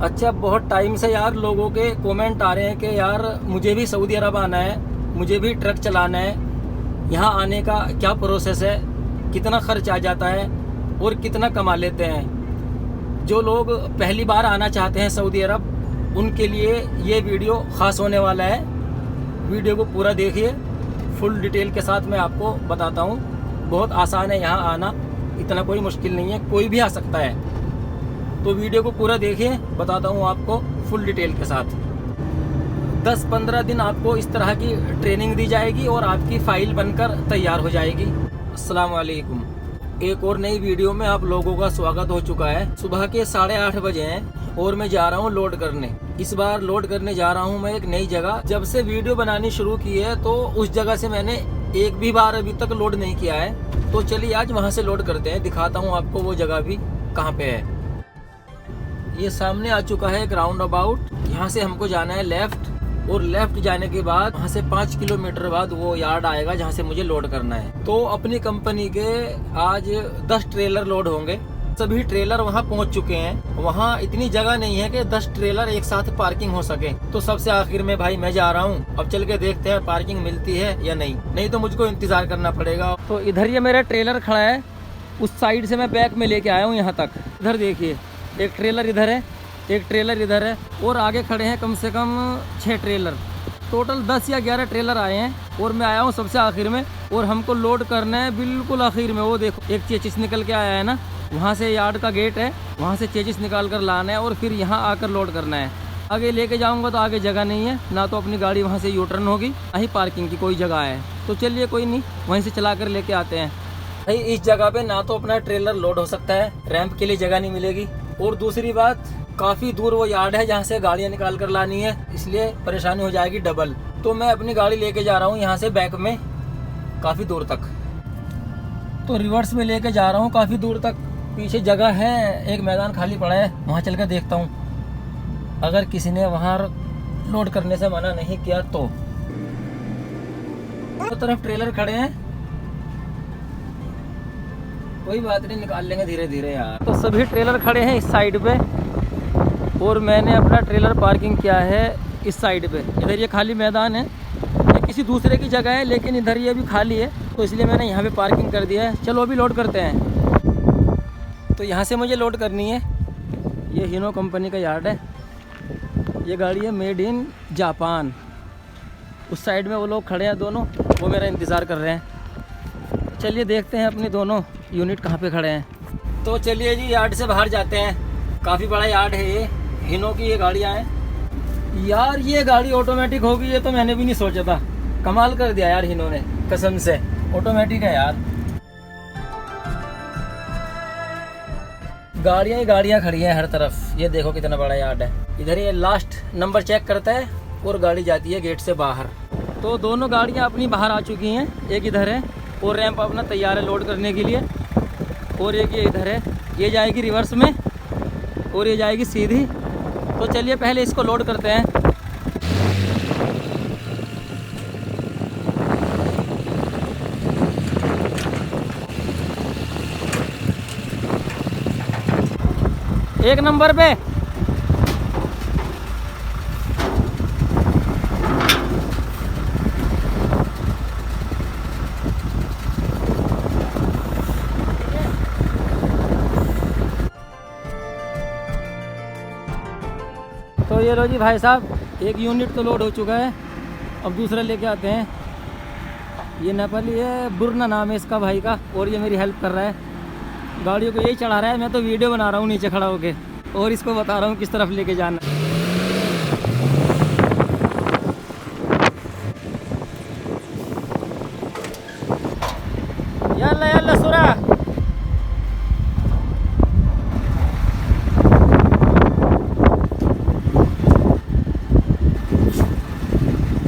अच्छा, बहुत टाइम से यार लोगों के कमेंट आ रहे हैं कि यार मुझे भी सऊदी अरब आना है, मुझे भी ट्रक चलाना है, यहाँ आने का क्या प्रोसेस है, कितना खर्च आ जाता है और कितना कमा लेते हैं। जो लोग पहली बार आना चाहते हैं सऊदी अरब, उनके लिए ये वीडियो ख़ास होने वाला है। वीडियो को पूरा देखिए, फुल डिटेल के साथ मैं आपको बताता हूँ। बहुत आसान है यहाँ आना, इतना कोई मुश्किल नहीं है, कोई भी आ सकता है। तो वीडियो को पूरा देखिए, बताता हूँ आपको फुल डिटेल के साथ। 10-15 दिन आपको इस तरह की ट्रेनिंग दी जाएगी और आपकी फ़ाइल बनकर तैयार हो जाएगी। अस्सलाम वालेकुम। एक और नई वीडियो में आप लोगों का स्वागत हो चुका है। सुबह के 8:30 बजे हैं और मैं जा रहा हूँ लोड करने। इस बार लोड करने जा रहा हूँ मैं एक नई जगह। जब से वीडियो बनानी शुरू की है तो उस जगह से मैंने एक भी बार अभी तक लोड नहीं किया है। तो चलिए आज वहाँ से लोड करते हैं, दिखाता हूँ आपको वो जगह भी कहाँ पे है। ये सामने आ चुका है एक राउंड अबाउट। यहाँ से हमको जाना है लेफ्ट, और लेफ्ट जाने के बाद वहाँ से 5 किलोमीटर बाद वो यार्ड आएगा जहाँ से मुझे लोड करना है। तो अपनी कंपनी के आज 10 ट्रेलर लोड होंगे। सभी ट्रेलर वहाँ पहुँच चुके हैं। वहाँ इतनी जगह नहीं है कि 10 ट्रेलर एक साथ पार्किंग हो सके। तो सबसे आखिर में भाई मैं जा रहा हूँ। अब चल के देखते हैं पार्किंग मिलती है या नहीं तो मुझको इंतजार करना पड़ेगा। तो इधर ये मेरा ट्रेलर खड़ा है, उस साइड से मैं बैक में लेके आया हूँ यहाँ तक। इधर देखिए, एक ट्रेलर इधर है, एक ट्रेलर इधर है, और आगे खड़े हैं कम से कम 6 ट्रेलर। टोटल 10 या 11 ट्रेलर आए हैं और मैं आया हूँ सबसे आखिर में। और हमको लोड करना है बिल्कुल आखिर में। वो देखो एक चेचिस निकल के आया है ना, वहाँ से यार्ड का गेट है, वहाँ से चेचिस निकाल कर लाना है और फिर यहाँ आकर लोड करना है। आगे लेके जाऊँगा तो आगे जगह नहीं है, ना तो अपनी गाड़ी वहाँ से यू टर्न होगी, ना ही पार्किंग की कोई जगह है। तो चलिए कोई नहीं, वहीं से चला कर लेके आते हैं। भाई इस जगह पे ना तो अपना ट्रेलर लोड हो सकता है, रैंप के लिए जगह नहीं मिलेगी, और दूसरी बात काफ़ी दूर वो यार्ड है जहाँ से गाड़ियाँ निकाल कर लानी है, इसलिए परेशानी हो जाएगी डबल। तो मैं अपनी गाड़ी लेके जा रहा हूँ यहाँ से बैक में काफ़ी दूर तक। तो रिवर्स में लेके जा रहा हूँ काफ़ी दूर तक। पीछे जगह है, एक मैदान खाली पड़ा है, वहाँ चल कर देखता हूँ। अगर किसी ने वहाँ लोड करने से मना नहीं किया तो तरफ ट्रेलर खड़े हैं, कोई बात नहीं, निकाल लेंगे धीरे धीरे यार। तो सभी ट्रेलर खड़े हैं इस साइड पे और मैंने अपना ट्रेलर पार्किंग किया है इस साइड पे। इधर ये खाली मैदान है, ये किसी दूसरे की जगह है, लेकिन इधर ये भी खाली है, तो इसलिए मैंने यहाँ पे पार्किंग कर दिया है। चलो अभी लोड करते हैं। तो यहाँ से मुझे लोड करनी है। ये हिनो कंपनी का यार्ड है। ये गाड़ी है मेड इन जापान। उस साइड में वो लोग खड़े हैं दोनों, वो मेरा इंतज़ार कर रहे हैं। चलिए देखते हैं अपने दोनों यूनिट कहाँ पे खड़े हैं। तो चलिए जी यार्ड से बाहर जाते हैं। काफ़ी बड़ा यार्ड है ये, हिनो की ये गाड़ियाँ हैं। यार ये गाड़ी ऑटोमेटिक होगी, ये तो मैंने भी नहीं सोचा था। कमाल कर दिया यार हिनो ने, कसम से ऑटोमेटिक है यार। गाड़ियाँ ही गाड़ियाँ खड़ी हैं हर तरफ। ये देखो कितना बड़ा यार्ड है। इधर ये लास्ट नंबर चेक करता है और गाड़ी जाती है गेट से बाहर। तो दोनों गाड़ियाँ अपनी बाहर आ चुकी हैं। एक इधर है और रैंप अपना तैयार है लोड करने के लिए, और एक ये इधर है। ये जाएगी रिवर्स में और ये जाएगी सीधी। तो चलिए पहले इसको लोड करते हैं। एक नंबर पे तो ये लो जी भाई साहब, एक यूनिट तो लोड हो चुका है। अब दूसरा लेके आते हैं। ये नेपाली है, बुरना नाम है इसका भाई का, और ये मेरी हेल्प कर रहा है। गाड़ियों को यही चढ़ा रहा है, मैं तो वीडियो बना रहा हूँ नीचे खड़ा होके, और इसको बता रहा हूँ किस तरफ लेके जाना है। यल्ला यल्ला सुरा,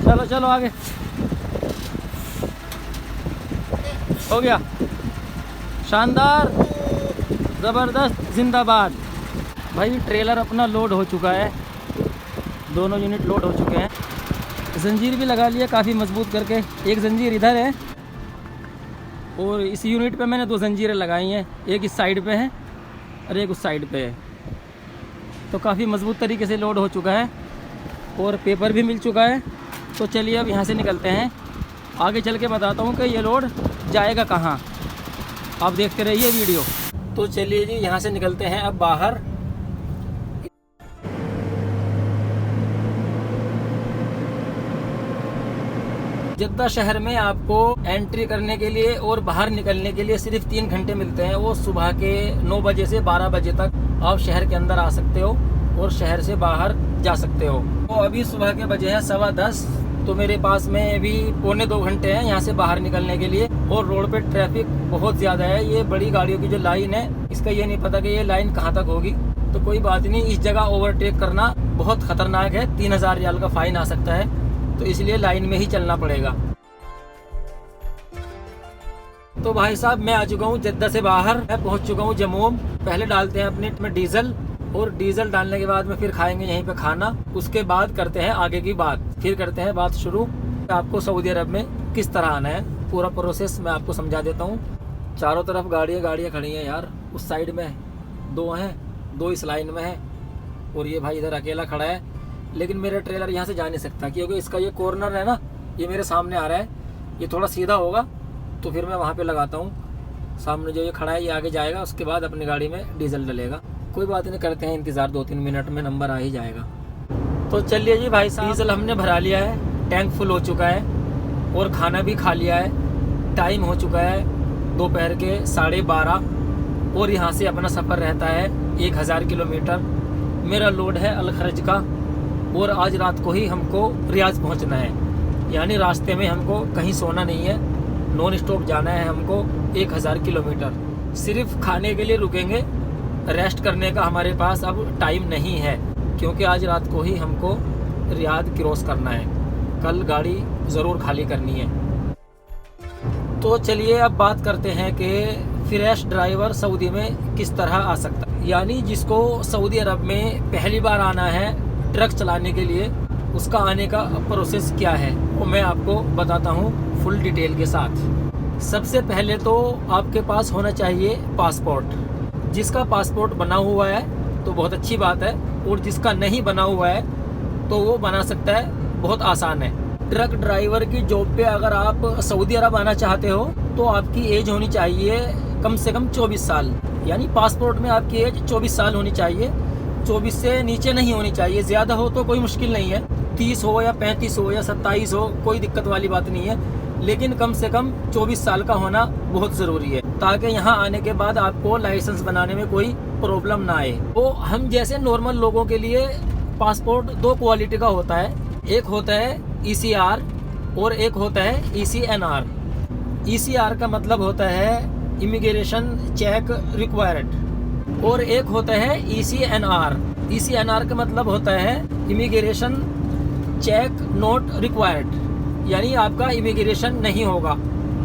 चलो चलो आगे। हो गया, शानदार, ज़बरदस्त, जिंदाबाद। भाई ट्रेलर अपना लोड हो चुका है, दोनों यूनिट लोड हो चुके हैं। जंजीर भी लगा लिया काफ़ी मजबूत करके। एक जंजीर इधर है और इस यूनिट पे मैंने 2 जंजीरें लगाई हैं, एक इस साइड पे है और एक उस साइड पे है। तो काफ़ी मज़बूत तरीके से लोड हो चुका है और पेपर भी मिल चुका है। तो चलिए अब यहाँ से निकलते हैं, आगे चल के बताता हूँ कि ये लोड जाएगा कहाँ। आप देखते रहिए वीडियो। तो चलिए जी यहाँ से निकलते हैं अब बाहर। जद्दा शहर में आपको एंट्री करने के लिए और बाहर निकलने के लिए सिर्फ 3 घंटे मिलते हैं। वो सुबह के 9 बजे से 12 बजे तक आप शहर के अंदर आ सकते हो और शहर से बाहर जा सकते हो। तो अभी सुबह के बजे हैं 10:15, तो मेरे पास में अभी पौने 2 घंटे हैं यहाँ से बाहर निकलने के लिए। और रोड पे ट्रैफिक बहुत ज़्यादा है। ये बड़ी गाड़ियों की जो लाइन है, इसका ये नहीं पता कि ये लाइन कहाँ तक होगी। तो कोई बात नहीं, इस जगह ओवरटेक करना बहुत ख़तरनाक है। 3000 रियाल का फ़ाइन आ सकता है, तो इसलिए लाइन में ही चलना पड़ेगा। तो भाई साहब मैं आ चुका हूँ जद्दा से बाहर। मैं पहुँच चुका हूँ जमोम। पहले डालते हैं अपने में डीजल, और डीजल डालने के बाद में फिर खाएंगे यहीं पे खाना। उसके बाद करते हैं आगे की बात, फिर करते हैं बात शुरू। आपको सऊदी अरब में किस तरह आना है, पूरा प्रोसेस मैं आपको समझा देता हूँ। चारों तरफ गाड़ियाँ खड़ी हैं यार। उस साइड में 2 हैं, 2 इस लाइन में है, और ये भाई इधर अकेला खड़ा है। लेकिन मेरा ट्रेलर यहाँ से जा नहीं सकता, क्योंकि इसका ये कॉर्नर है ना, ये मेरे सामने आ रहा है। ये थोड़ा सीधा होगा तो फिर मैं वहाँ पे लगाता हूँ। सामने जो ये खड़ा है ये आगे जाएगा, उसके बाद अपनी गाड़ी में डीजल डलेगा। कोई बात नहीं, करते हैं इंतज़ार, 2-3 मिनट में नंबर आ ही जाएगा। तो चलिए जी भाई साहब, डीजल हमने भरा लिया है, टैंक फुल हो चुका है और खाना भी खा लिया है। टाइम हो चुका है दोपहर के 12:30 और यहाँ से अपना सफ़र रहता है 1000 किलोमीटर। मेरा लोड है अल खरज का, और आज रात को ही हमको रियाज पहुँचना है। यानी रास्ते में हमको कहीं सोना नहीं है, नॉन स्टॉप जाना है हमको 1000 किलोमीटर। सिर्फ खाने के लिए रुकेंगे, रेस्ट करने का हमारे पास अब टाइम नहीं है, क्योंकि आज रात को ही हमको रियाद क्रॉस करना है। कल गाड़ी ज़रूर खाली करनी है। तो चलिए अब बात करते हैं कि फ्रेश ड्राइवर सऊदी में किस तरह आ सकता है। यानी जिसको सऊदी अरब में पहली बार आना है ट्रक चलाने के लिए, उसका आने का प्रोसेस क्या है वो मैं आपको बताता हूँ फुल डिटेल के साथ। सबसे पहले तो आपके पास होना चाहिए पासपोर्ट। जिसका पासपोर्ट बना हुआ है तो बहुत अच्छी बात है, और जिसका नहीं बना हुआ है तो वो बना सकता है, बहुत आसान है। ट्रक ड्राइवर की जॉब पे अगर आप सऊदी अरब आना चाहते हो तो आपकी एज होनी चाहिए कम से कम 24 साल। यानी पासपोर्ट में आपकी एज 24 साल होनी चाहिए, 24 से नीचे नहीं होनी चाहिए। ज़्यादा हो तो कोई मुश्किल नहीं है, 30 हो या 35 हो या 27 हो, कोई दिक्कत वाली बात नहीं है। लेकिन कम से कम 24 साल का होना बहुत ज़रूरी है, ताकि यहाँ आने के बाद आपको लाइसेंस बनाने में कोई प्रॉब्लम ना आए। तो हम जैसे नॉर्मल लोगों के लिए पासपोर्ट 2 क्वालिटी का होता है। एक होता है ECR और एक होता है ECNR। ECR का मतलब होता है इमिग्रेशन चेक रिक्वायर्ड, और एक होता है ECNR। ECNR का मतलब होता है इमिग्रेशन चेक नॉट रिक्वायर्ड, यानी आपका इमिग्रेशन नहीं होगा।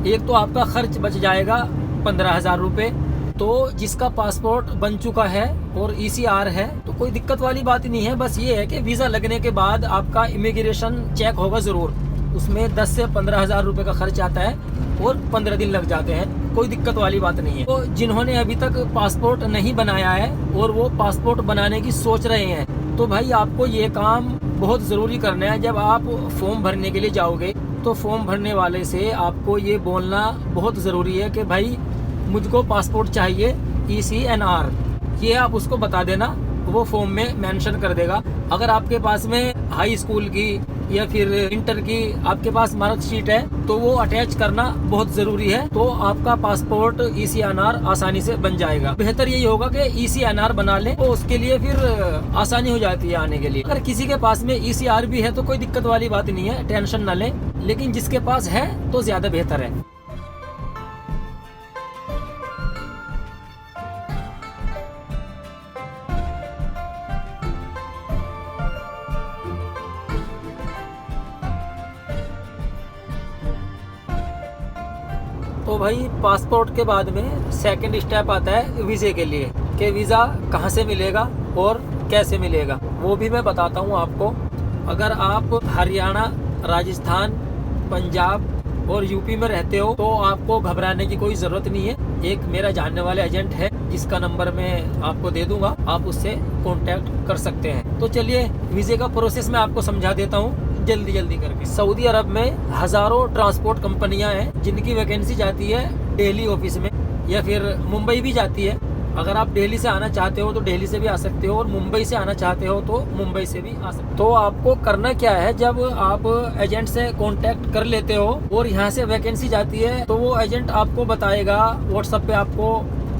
एक तो आपका खर्च बच जाएगा 15,000 रुपये। तो जिसका पासपोर्ट बन चुका है और ECR है तो कोई दिक्कत वाली बात नहीं है। बस ये है कि वीज़ा लगने के बाद आपका इमिग्रेशन चेक होगा ज़रूर। उसमें 10 से 15,000 रुपये का खर्च आता है और 15 दिन लग जाते हैं। कोई दिक्कत वाली बात नहीं है। तो जिन्होंने अभी तक पासपोर्ट नहीं बनाया है और वो पासपोर्ट बनाने की सोच रहे हैं, तो भाई आपको ये काम बहुत ज़रूरी करना है। जब आप फॉर्म भरने के लिए जाओगे तो फॉर्म भरने वाले से आपको ये बोलना बहुत ज़रूरी है कि भाई मुझको पासपोर्ट चाहिए ECNR। ये आप उसको बता देना, वो फॉर्म में मेंशन कर देगा। अगर आपके पास में हाई स्कूल की या फिर इंटर की आपके पास मार्कशीट है तो वो अटैच करना बहुत ज़रूरी है। तो आपका पासपोर्ट ECNR आसानी से बन जाएगा। बेहतर यही होगा कि ECNR बना लें, तो उसके लिए फिर आसानी हो जाती है आने के लिए। अगर किसी के पास में ECR भी है तो कोई दिक्कत वाली बात नहीं है, टेंशन ना लें। लेकिन जिसके पास है तो ज़्यादा बेहतर है। तो भाई पासपोर्ट के बाद में सेकंड स्टेप आता है वीज़े के लिए, कि वीज़ा कहाँ से मिलेगा और कैसे मिलेगा, वो भी मैं बताता हूँ आपको। अगर आप हरियाणा, राजस्थान, पंजाब और यूपी में रहते हो तो आपको घबराने की कोई ज़रूरत नहीं है। एक मेरा जानने वाला एजेंट है जिसका नंबर मैं आपको दे दूंगा, आप उससे कांटेक्ट कर सकते हैं। तो चलिए वीज़े का प्रोसेस मैं आपको समझा देता हूँ जल्दी करके। सऊदी अरब में हज़ारों ट्रांसपोर्ट कंपनियां हैं जिनकी वैकेंसी जाती है दिल्ली ऑफिस में या फिर मुंबई भी जाती है। अगर आप दिल्ली से आना चाहते हो तो दिल्ली से भी आ सकते हो और मुंबई से आना चाहते हो तो मुंबई से भी आ सकते हो। तो आपको करना क्या है, जब आप एजेंट से कांटेक्ट कर लेते हो और यहाँ से वैकेंसी जाती है तो वो एजेंट आपको बताएगा, व्हाट्सएप पे आपको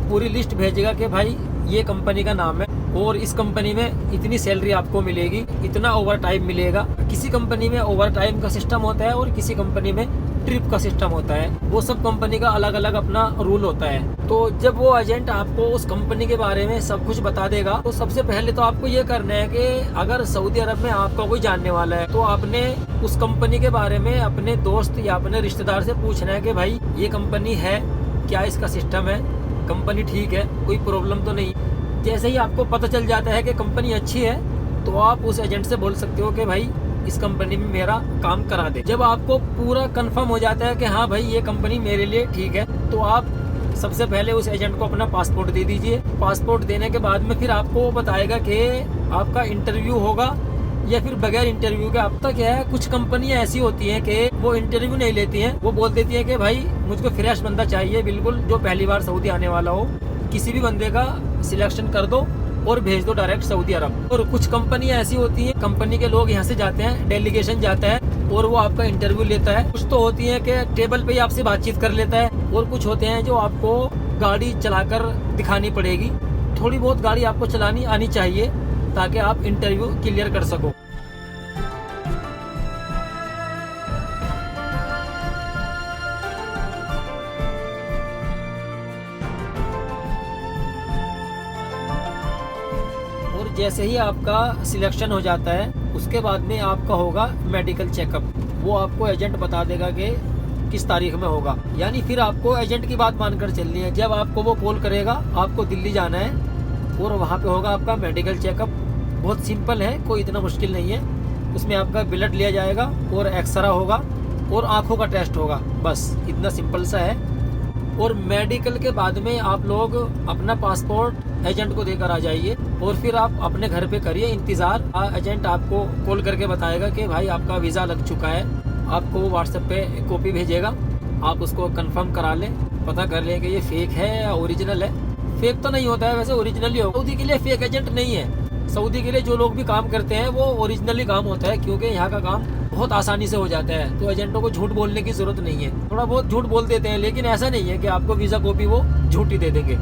पूरी लिस्ट भेजेगा कि भाई ये कंपनी का नाम है और इस कंपनी में इतनी सैलरी आपको मिलेगी, इतना ओवर टाइम मिलेगा। किसी कंपनी में ओवर टाइम का सिस्टम होता है और किसी कंपनी में ट्रिप का सिस्टम होता है। वो सब कंपनी का अलग अलग अपना रूल होता है। तो जब वो एजेंट आपको उस कंपनी के बारे में सब कुछ बता देगा तो सबसे पहले तो आपको ये करना है कि अगर सऊदी अरब में आपका कोई जानने वाला है तो आपने उस कंपनी के बारे में अपने दोस्त या अपने रिश्तेदार से पूछना है कि भाई ये कंपनी है क्या, इसका सिस्टम है, कंपनी ठीक है, कोई प्रॉब्लम तो नहीं। जैसे ही आपको पता चल जाता है कि कंपनी अच्छी है तो आप उस एजेंट से बोल सकते हो कि भाई इस कंपनी में मेरा काम करा दे। जब आपको पूरा कंफर्म हो जाता है कि हाँ भाई ये कंपनी मेरे लिए ठीक है तो आप सबसे पहले उस एजेंट को अपना पासपोर्ट दे दीजिए। पासपोर्ट देने के बाद में फिर आपको वो बताएगा कि आपका इंटरव्यू होगा या फिर बगैर इंटरव्यू के। अब तक क्या है, कुछ कंपनियां ऐसी होती हैं कि वो इंटरव्यू नहीं लेती हैं, वो बोल देती हैं कि भाई मुझको फ्रेश बंदा चाहिए, बिल्कुल जो पहली बार सऊदी आने वाला हो, किसी भी बंदे का सिलेक्शन कर दो और भेज दो डायरेक्ट सऊदी अरब। और कुछ कंपनियां ऐसी होती हैं, कंपनी के लोग यहाँ से जाते हैं, डेलीगेशन जाता है और वो आपका इंटरव्यू लेता है। कुछ तो होती है कि टेबल पे ही आपसे बातचीत कर लेता है और कुछ होते हैं जो आपको गाड़ी चलाकर दिखानी पड़ेगी। थोड़ी बहुत गाड़ी आपको चलानी आनी चाहिए ताकि आप इंटरव्यू क्लियर कर सको। जैसे ही आपका सिलेक्शन हो जाता है उसके बाद में आपका होगा मेडिकल चेकअप। वो आपको एजेंट बता देगा कि किस तारीख में होगा, यानी फिर आपको एजेंट की बात मानकर चलनी है। जब आपको वो कॉल करेगा आपको दिल्ली जाना है और वहाँ पे होगा आपका मेडिकल चेकअप। बहुत सिंपल है, कोई इतना मुश्किल नहीं है। उसमें आपका ब्लड लिया जाएगा और एक्सरा होगा और आँखों का टेस्ट होगा, बस इतना सिंपल सा है। और मेडिकल के बाद में आप लोग अपना पासपोर्ट एजेंट को देकर आ जाइए और फिर आप अपने घर पे करिए इंतज़ार। एजेंट आपको कॉल करके बताएगा कि भाई आपका वीज़ा लग चुका है। आपको वो व्हाट्सएप पे कॉपी भेजेगा, आप उसको कंफर्म करा लें, पता कर लें कि ये फेक है या ओरिजिनल है। फेक तो नहीं होता है, वैसे ओरिजिनल ही होगा। सऊदी के लिए फेक एजेंट नहीं है। सऊदी के लिए जो लोग भी काम करते हैं वो ओरिजिनली काम होता है, क्योंकि यहाँ का काम बहुत आसानी से हो जाता है। तो एजेंटों को झूठ बोलने की जरूरत नहीं है। थोड़ा बहुत झूठ बोल देते हैं लेकिन ऐसा नहीं है कि आपको वीज़ा कॉपी वो झूठी दे देंगे।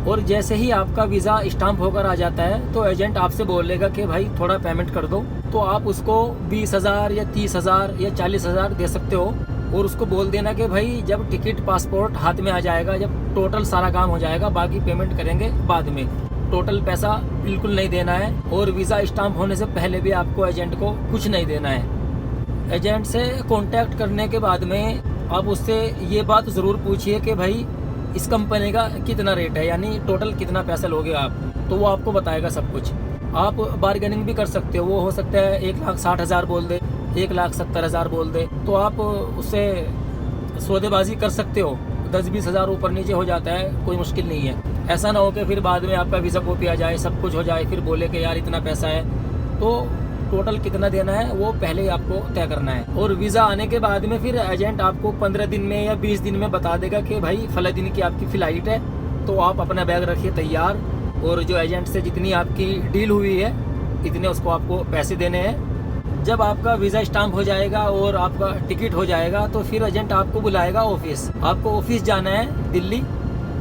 और जैसे ही आपका वीज़ा स्टाम्प होकर आ जाता है तो एजेंट आपसे बोलेगा कि भाई थोड़ा पेमेंट कर दो। तो आप उसको 20,000 या 30,000 या 40,000 दे सकते हो और उसको बोल देना कि भाई जब टिकट पासपोर्ट हाथ में आ जाएगा, जब टोटल सारा काम हो जाएगा, बाकी पेमेंट करेंगे बाद में। टोटल पैसा बिल्कुल नहीं देना है और वीज़ा स्टाम्प होने से पहले भी आपको एजेंट को कुछ नहीं देना है। एजेंट से कॉन्टैक्ट करने के बाद में आप उससे ये बात ज़रूर पूछिए कि भाई इस कंपनी का कितना रेट है, यानी टोटल कितना पैसा लोगे आप। तो वो आपको बताएगा सब कुछ। आप बार्गेनिंग भी कर सकते हो। वो हो सकता है 1,60,000 बोल दे, 1,70,000 बोल दे, तो आप उससे सौदेबाजी कर सकते हो। 10-20 हज़ार ऊपर नीचे हो जाता है, कोई मुश्किल नहीं है। ऐसा ना हो कि फिर बाद में आपका वीज़ा कॉपी आ जाए, सब कुछ हो जाए, फिर बोले कि यार इतना पैसा है। तो टोटल कितना देना है वो पहले ही आपको तय करना है। और वीज़ा आने के बाद में फिर एजेंट आपको 15 दिन में या 20 दिन में बता देगा कि भाई फला दिन की आपकी फ़्लाइट है, तो आप अपना बैग रखिए तैयार। और जो एजेंट से जितनी आपकी डील हुई है इतने उसको आपको पैसे देने हैं। जब आपका वीज़ा स्टाम्प हो जाएगा और आपका टिकट हो जाएगा तो फिर एजेंट आपको बुलाएगा ऑफिस। आपको ऑफिस जाना है दिल्ली,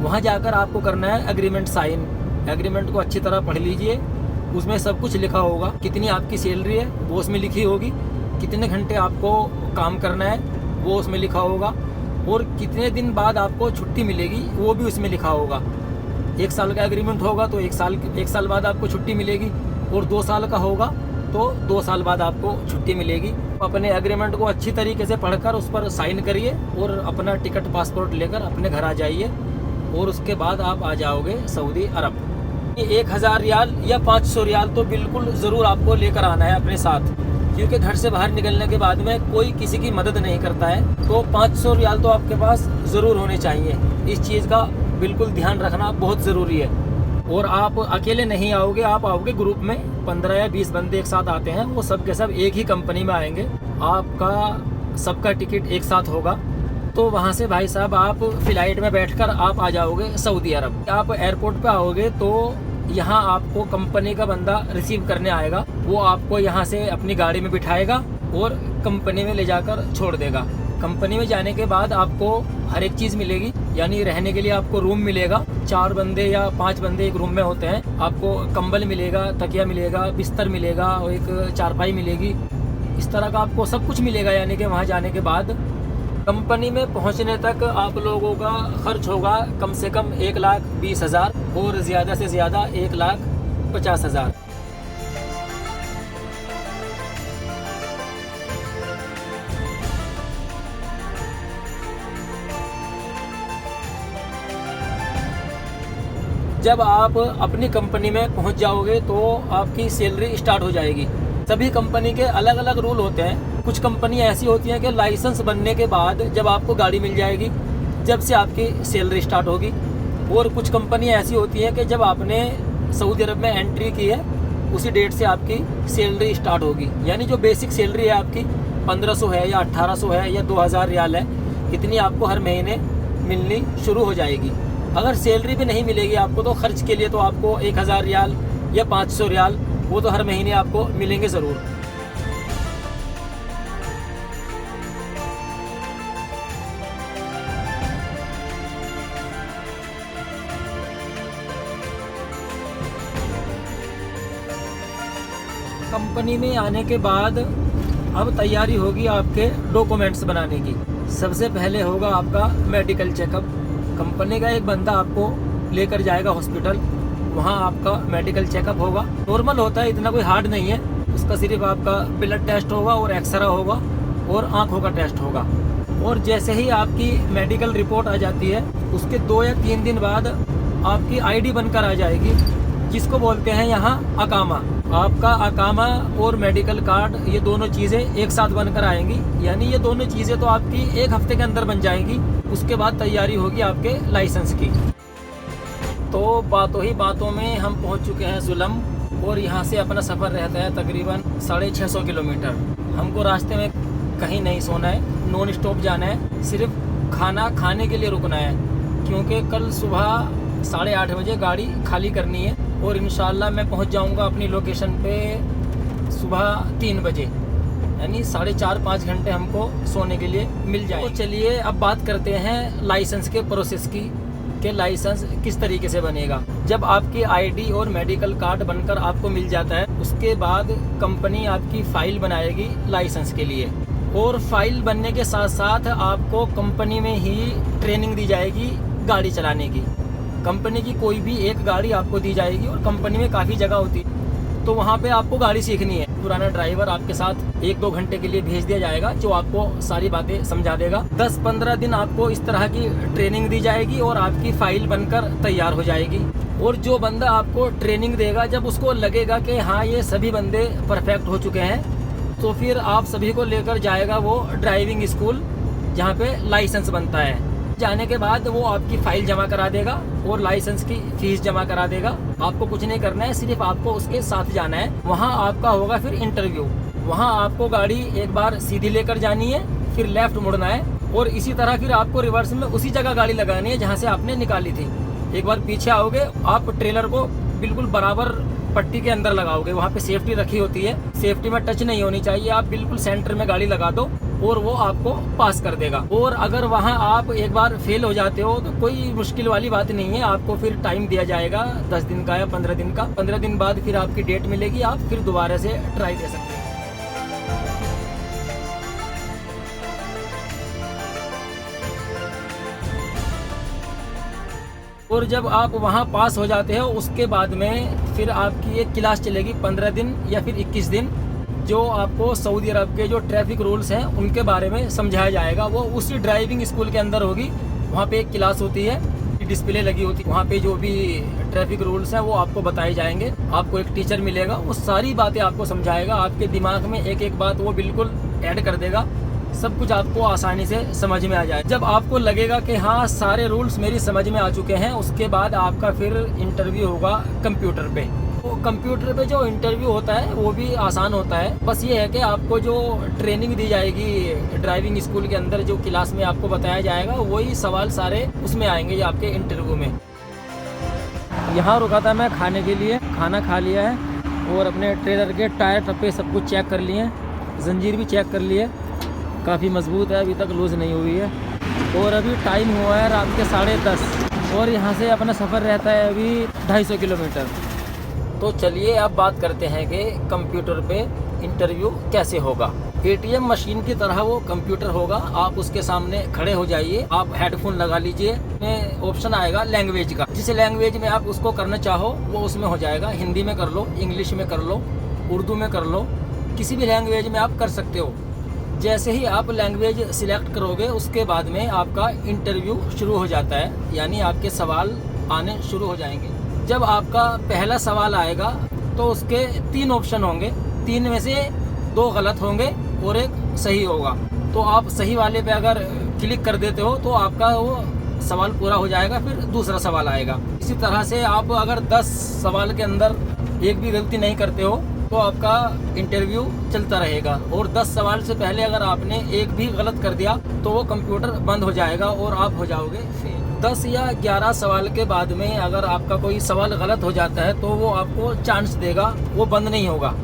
वहाँ जाकर आपको करना है एग्रीमेंट साइन। एग्रीमेंट को अच्छी तरह पढ़ लीजिए, उसमें सब कुछ लिखा होगा। कितनी आपकी सैलरी है वो उसमें लिखी होगी, कितने घंटे आपको काम करना है वो उसमें लिखा होगा, और कितने दिन बाद आपको छुट्टी मिलेगी वो भी उसमें लिखा होगा। 1 साल का एग्रीमेंट होगा तो 1 साल बाद आपको छुट्टी मिलेगी, और 2 साल का होगा तो 2 साल बाद आपको छुट्टी मिलेगी। अपने एग्रीमेंट को अच्छी तरीके से पढ़कर उस पर साइन करिए और अपना टिकट पासपोर्ट लेकर अपने घर आ जाइए, और उसके बाद आप आ जाओगे सऊदी अरब। 1000 रियाल या 500 रियाल तो बिल्कुल ज़रूर आपको लेकर आना है अपने साथ, क्योंकि घर से बाहर निकलने के बाद में कोई किसी की मदद नहीं करता है। तो 500 रियाल तो आपके पास ज़रूर होने चाहिए। इस चीज़ का बिल्कुल ध्यान रखना बहुत ज़रूरी है। और आप अकेले नहीं आओगे, आप आओगे ग्रुप में, 15 या 20 बंदे एक साथ आते हैं, वो सब के सब एक ही कंपनी में आएंगे। आपका सबका टिकट एक साथ होगा। तो वहाँ से भाई साहब आप फ़्लाइट में बैठकर आप आ जाओगे सऊदी अरब। आप एयरपोर्ट पे आओगे तो यहाँ आपको कंपनी का बंदा रिसीव करने आएगा। वो आपको यहाँ से अपनी गाड़ी में बिठाएगा और कंपनी में ले जाकर छोड़ देगा। कंपनी में जाने के बाद आपको हर एक चीज़ मिलेगी, यानी रहने के लिए आपको रूम मिलेगा। 4 बंदे या 5 बंदे एक रूम में होते हैं। आपको कंबल मिलेगा, तकिया मिलेगा, बिस्तर मिलेगा और एक चारपाई मिलेगी। इस तरह का आपको सब कुछ मिलेगा। यानी कि वहाँ जाने के बाद कंपनी में पहुँचने तक आप लोगों का खर्च होगा कम से कम 1,20,000 और ज़्यादा से ज़्यादा 1,50,000। जब आप अपनी कंपनी में पहुंच जाओगे तो आपकी सैलरी स्टार्ट हो जाएगी। सभी कंपनी के अलग अलग रूल होते हैं। कुछ कंपनी ऐसी होती हैं कि लाइसेंस बनने के बाद जब आपको गाड़ी मिल जाएगी, जब से आपकी सैलरी स्टार्ट होगी। और कुछ कंपनी ऐसी होती है कि जब आपने सऊदी अरब में एंट्री की है उसी डेट से आपकी सैलरी स्टार्ट होगी। यानी जो बेसिक सैलरी है आपकी 1500 है या 1800 है या 2000 रियाल है, इतनी आपको हर महीने मिलनी शुरू हो जाएगी। अगर सैलरी भी नहीं मिलेगी आपको तो खर्च के लिए तो आपको 1000 रियाल या 500 रियाल वो तो हर महीने आपको मिलेंगे ज़रूर। कंपनी में आने के बाद अब तैयारी होगी आपके डॉक्यूमेंट्स बनाने की। सबसे पहले होगा आपका मेडिकल चेकअप। कंपनी का एक बंदा आपको लेकर जाएगा हॉस्पिटल, वहाँ आपका मेडिकल चेकअप होगा। नॉर्मल होता है, इतना कोई हार्ड नहीं है। उसका सिर्फ आपका ब्लड टेस्ट होगा और एक्सरे होगा और आँखों का टेस्ट होगा। और जैसे ही आपकी मेडिकल रिपोर्ट आ जाती है उसके 2 या 3 दिन बाद आपकी आईडी बनकर आ जाएगी, जिसको बोलते हैं यहाँ अकामा। आपका अकामा और मेडिकल कार्ड, ये दोनों चीज़ें एक साथ बनकर आएंगी। यानी ये दोनों चीज़ें तो आपकी 1 हफ्ते के अंदर बन जाएंगी। उसके बाद तैयारी होगी आपके लाइसेंस की। तो बातों ही बातों में हम पहुंच चुके हैं जुलम, और यहाँ से अपना सफ़र रहता है तकरीबन 650 किलोमीटर। हमको रास्ते में कहीं नहीं सोना है, नॉन स्टॉप जाना है, सिर्फ खाना खाने के लिए रुकना है, क्योंकि कल सुबह 8:30 बजे गाड़ी खाली करनी है। और इंशाल्लाह मैं पहुँच जाऊँगा अपनी लोकेशन पे सुबह 3 बजे, यानी 4.5-5 घंटे हमको सोने के लिए मिल जाए। तो चलिए अब बात करते हैं लाइसेंस के प्रोसेस की, कि लाइसेंस किस तरीके से बनेगा। जब आपकी आईडी और मेडिकल कार्ड बनकर आपको मिल जाता है, उसके बाद कंपनी आपकी फ़ाइल बनाएगी लाइसेंस के लिए। और फाइल बनने के साथ साथ आपको कंपनी में ही ट्रेनिंग दी जाएगी गाड़ी चलाने की। कंपनी की कोई भी एक गाड़ी आपको दी जाएगी और कंपनी में काफ़ी जगह होती है, तो वहाँ पे आपको गाड़ी सीखनी है। पुराना ड्राइवर आपके साथ 1-2 घंटे के लिए भेज दिया जाएगा, जो आपको सारी बातें समझा देगा। 10-15 दिन आपको इस तरह की ट्रेनिंग दी जाएगी और आपकी फ़ाइल बनकर तैयार हो जाएगी। और जो बंदा आपको ट्रेनिंग देगा, जब उसको लगेगा कि हाँ ये सभी बंदे परफेक्ट हो चुके हैं, तो फिर आप सभी को लेकर जाएगा वो ड्राइविंग स्कूल, जहाँ पे लाइसेंस बनता है। जाने के बाद वो आपकी फ़ाइल जमा करा देगा और लाइसेंस की फ़ीस जमा करा देगा। आपको कुछ नहीं करना है, सिर्फ आपको उसके साथ जाना है। वहाँ आपका होगा फिर इंटरव्यू। वहाँ आपको गाड़ी एक बार सीधी लेकर जानी है, फिर लेफ़्ट मुड़ना है, और इसी तरह फिर आपको रिवर्स में उसी जगह गाड़ी लगानी है जहाँ से आपने निकाली थी। एक बार पीछे आओगे, आप ट्रेलर को बिल्कुल बराबर पट्टी के अंदर लगाओगे। वहाँ पे सेफ्टी रखी होती है, सेफ्टी में टच नहीं होनी चाहिए। आप बिल्कुल सेंटर में गाड़ी लगा दो और वो आपको पास कर देगा। और अगर वहाँ आप एक बार फेल हो जाते हो तो कोई मुश्किल वाली बात नहीं है। आपको फिर टाइम दिया जाएगा 10 दिन का या 15 दिन का। 15 दिन बाद फिर आपकी डेट मिलेगी, आप फिर दोबारा से ट्राई दे सकते हैं। और जब आप वहाँ पास हो जाते हो, उसके बाद में फिर आपकी एक क्लास चलेगी 15 दिन या फिर 21 दिन, जो आपको सऊदी अरब के जो ट्रैफिक रूल्स हैं उनके बारे में समझाया जाएगा। वो उसी ड्राइविंग स्कूल के अंदर होगी। वहाँ पे एक क्लास होती है, डिस्प्ले लगी होती है, वहाँ पे जो भी ट्रैफिक रूल्स हैं वो आपको बताए जाएंगे। आपको एक टीचर मिलेगा, वो सारी बातें आपको समझाएगा, आपके दिमाग में एक एक बात वो बिल्कुल ऐड कर देगा, सब कुछ आपको आसानी से समझ में आ जाए। जब आपको लगेगा कि हाँ सारे रूल्स मेरी समझ में आ चुके हैं, उसके बाद आपका फिर इंटरव्यू होगा कंप्यूटर पे। तो कंप्यूटर पे जो इंटरव्यू होता है वो भी आसान होता है। बस ये है कि आपको जो ट्रेनिंग दी जाएगी ड्राइविंग स्कूल के अंदर, जो क्लास में आपको बताया जाएगा, वही सवाल सारे उसमें आएंगे आपके इंटरव्यू में। यहाँ रुका था मैं खाने के लिए, खाना खा लिया है और अपने ट्रेलर के टायर टप्पे सब कुछ चेक कर लिए, जंजीर भी चेक कर लिए, काफ़ी मजबूत है, अभी तक लूज़ नहीं हुई है। और अभी टाइम हुआ है रात के 10:30 और यहाँ से अपना सफ़र रहता है अभी 250 किलोमीटर। तो चलिए अब बात करते हैं कि कंप्यूटर पे इंटरव्यू कैसे होगा। एटीएम मशीन की तरह वो कंप्यूटर होगा, आप उसके सामने खड़े हो जाइए, आप हेडफोन लगा लीजिए, में ऑप्शन आएगा लैंग्वेज का, जिस लैंग्वेज में आप उसको करना चाहो वो उसमें हो जाएगा। हिंदी में कर लो, इंग्लिश में कर लो, उर्दू में कर लो, किसी भी लैंग्वेज में आप कर सकते हो। जैसे ही आप लैंग्वेज सिलेक्ट करोगे उसके बाद में आपका इंटरव्यू शुरू हो जाता है, यानी आपके सवाल आने शुरू हो जाएंगे। जब आपका पहला सवाल आएगा तो उसके 3 ऑप्शन होंगे, 3 में से 2 गलत होंगे और 1 सही होगा। तो आप सही वाले पे अगर क्लिक कर देते हो तो आपका वो सवाल पूरा हो जाएगा, फिर दूसरा सवाल आएगा। इसी तरह से आप अगर 10 सवाल के अंदर एक भी गलती नहीं करते हो तो आपका इंटरव्यू चलता रहेगा। और 10 सवाल से पहले अगर आपने एक भी गलत कर दिया तो वो कंप्यूटर बंद हो जाएगा और आप हो जाओगे फेल। 10 या 11 सवाल के बाद में अगर आपका कोई सवाल गलत हो जाता है तो वो आपको चांस देगा, वो बंद नहीं होगा,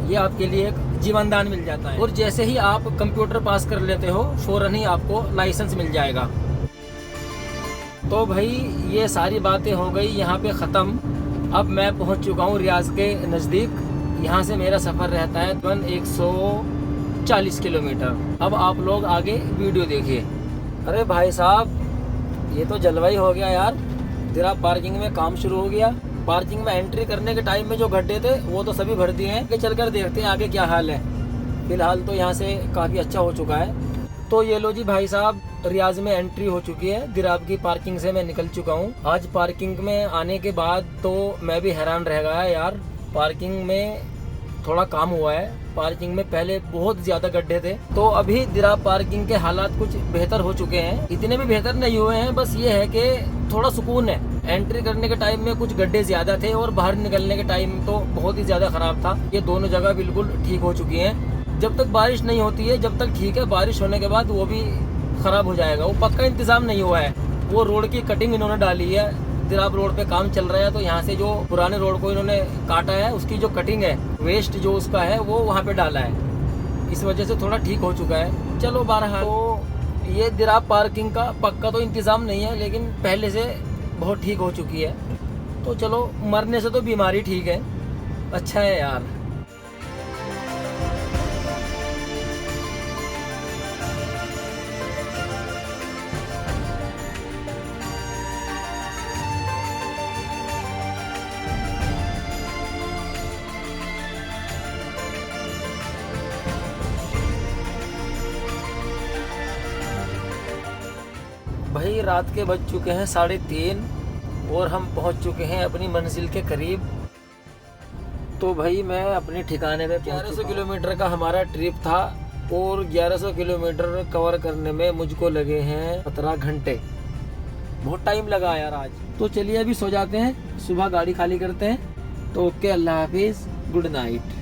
ये आपके लिए एक जीवन दान मिल जाता है। और जैसे ही आप कंप्यूटर पास कर लेते हो फौरन ही आपको लाइसेंस मिल जाएगा। तो भाई ये सारी बातें हो गई यहाँ पे ख़त्म। अब मैं पहुँच चुका हूँ रियाज के नज़दीक। यहाँ से मेरा सफ़र रहता है 140 किलोमीटर। अब आप लोग आगे वीडियो देखिए। अरे भाई साहब ये तो जलवाई हो गया यार, तेरा पार्किंग में काम शुरू हो गया। पार्किंग में एंट्री करने के टाइम में जो गड्ढे थे वो तो सभी भर दिए हैं, चल कर देखते हैं आगे क्या हाल है। फिलहाल तो यहाँ से काफ़ी अच्छा हो चुका है। तो ये लो जी भाई साहब, रियाज में एंट्री हो चुकी है। दिराब की पार्किंग से मैं निकल चुका हूँ। आज पार्किंग में आने के बाद तो मैं भी हैरान रह गया यार, पार्किंग में थोड़ा काम हुआ है। पार्किंग में पहले बहुत ज़्यादा गड्ढे थे, तो अभी दिराब पार्किंग के हालात कुछ बेहतर हो चुके हैं। इतने भी बेहतर नहीं हुए हैं, बस ये है कि थोड़ा सुकून है। एंट्री करने के टाइम में कुछ गड्ढे ज़्यादा थे और बाहर निकलने के टाइम तो बहुत ही ज़्यादा ख़राब था। ये दोनों जगह बिल्कुल ठीक हो चुकी हैं। जब तक बारिश नहीं होती है जब तक ठीक है, बारिश होने के बाद वो भी ख़राब हो जाएगा। वो पक्का इंतज़ाम नहीं हुआ है। वो रोड की कटिंग इन्होंने डाली है, दिराब रोड पे काम चल रहा है, तो यहाँ से जो पुराने रोड को इन्होंने काटा है उसकी जो कटिंग है, वेस्ट जो उसका है वो वहाँ पे डाला है। इस वजह से थोड़ा ठीक हो चुका है। चलो बहरहाल, तो ये दिराब पार्किंग का पक्का तो इंतज़ाम नहीं है, लेकिन पहले से बहुत ठीक हो चुकी है। तो चलो, मरने से तो बीमारी ठीक है, अच्छा है यार। भाई रात के बज चुके हैं 3:30 और हम पहुंच चुके हैं अपनी मंजिल के करीब। तो भाई मैं अपने ठिकाने पे 1100 किलोमीटर का हमारा ट्रिप था और 1100 किलोमीटर कवर करने में मुझको लगे हैं 15 घंटे। बहुत टाइम लगा यार आज। तो चलिए अभी सो जाते हैं, सुबह गाड़ी खाली करते हैं। तो ओके, अल्लाह हाफिज़, गुड नाइट।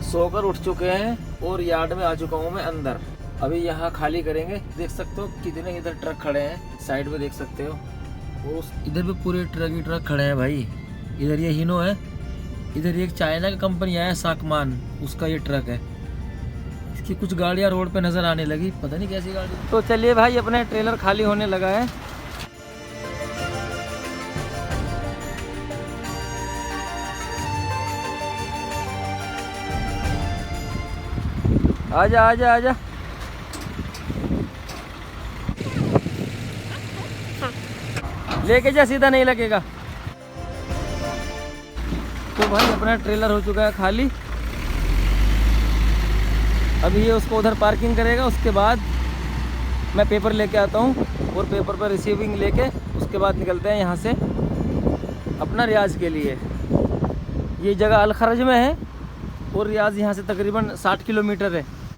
सोकर उठ चुके हैं और यार्ड में आ चुका हूँ मैं अंदर। अभी यहाँ खाली करेंगे। देख सकते हो कितने इधर ट्रक खड़े हैं, साइड में देख सकते हो। वो इधर भी पूरे ट्रक ही ट्रक खड़े हैं भाई। इधर ये हीनो है, इधर एक चाइना का कंपनी आया है साकमान, उसका ये ट्रक है। इसकी कुछ गाड़ियाँ रोड पे नज़र आने लगी, पता नहीं कैसी गाड़ी। तो चलिए भाई, अपने ट्रेलर खाली होने लगा है। आजा आजा आजा। लेके जा, सीधा नहीं लगेगा। तो भाई अपना ट्रेलर हो चुका है खाली। अभी ये उसको उधर पार्किंग करेगा, उसके बाद मैं पेपर लेके आता हूँ। और पेपर पर रिसीविंग लेके उसके बाद निकलते हैं यहाँ से अपना रियाज के लिए। ये जगह अल खरज में है और रियाज यहाँ से तकरीबन 60 किलोमीटर है।